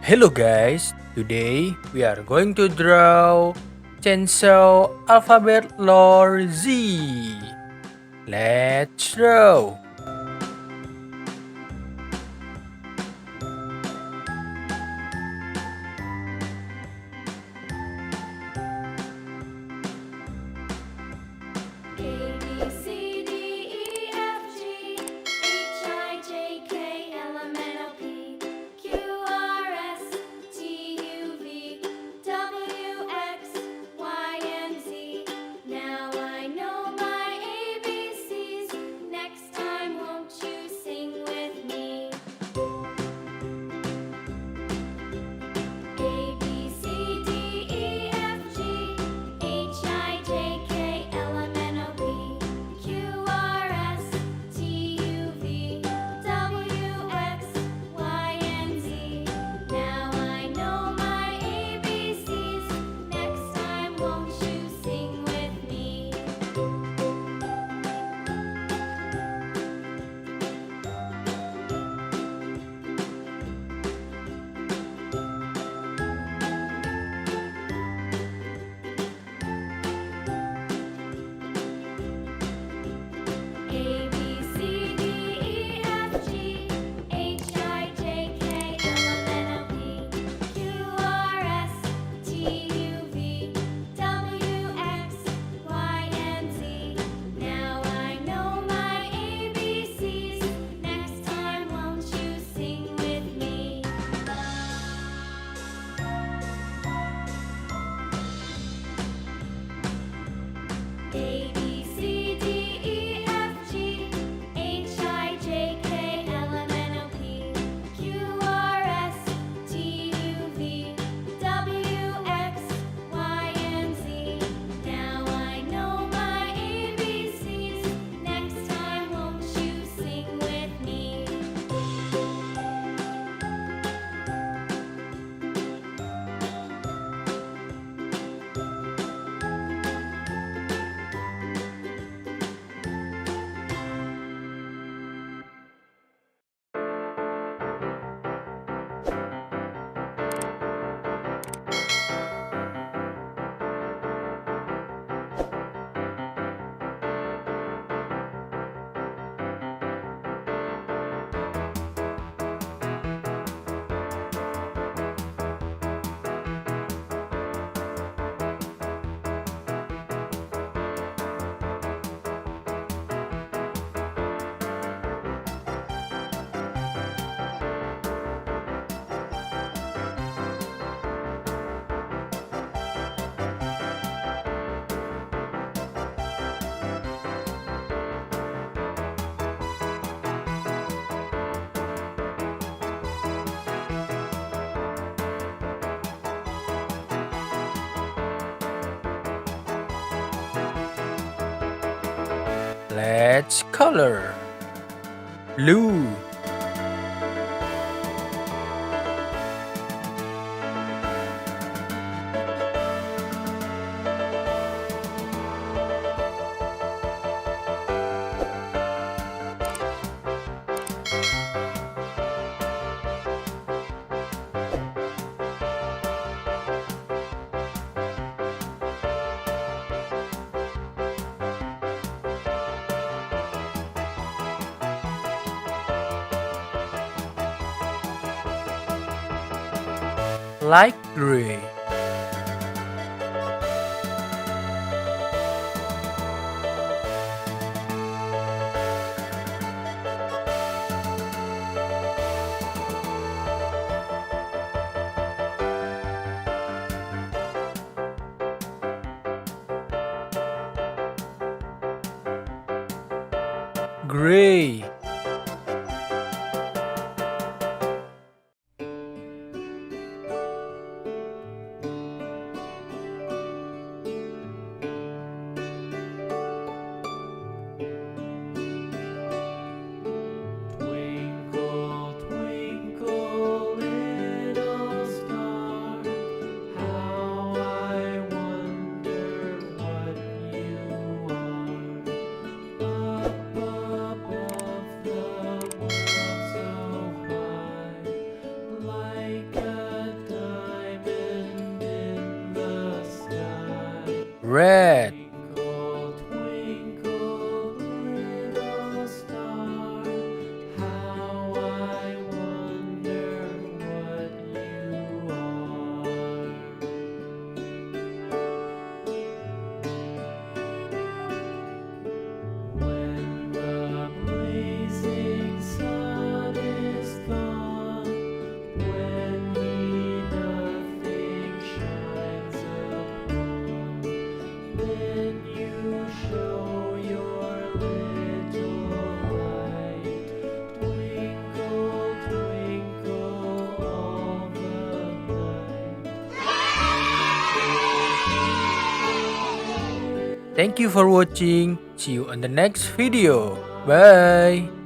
Hello guys, today we are going to draw Chainsaw Alphabet Lore Z. Let's draw. A B C D E F G H I J K L M N O P Q R S T U V W X Y and Z. Now I know my ABCs. Next time, won't you sing with me? A B C D E F G H I J K L M N O P Q R S T U V W X Y and Z. Now I know my ABCs. Next time, won't you sing with me? A B C D E F G H I J K L M N O P Q R S T U V W X Y and Z. Now I know my ABCs. Next time, won't you sing with me? A B C D E F G H I J K L M N O P Q R S T U V W X Y and Z. Now I know my ABCs. Next time, won't you sing with me? Let's color. Blue, light gray, gray, Twinkle, twinkle, little star, how I wonder what you are. Up above Red. Twinkle, twinkle, little star, how I wonder what you are. When the blazing sun is gone, when he nothing shines upon, then you show your little light. Twinkle, twinkle all the night. Thank you for watching. See you on the next video. Bye.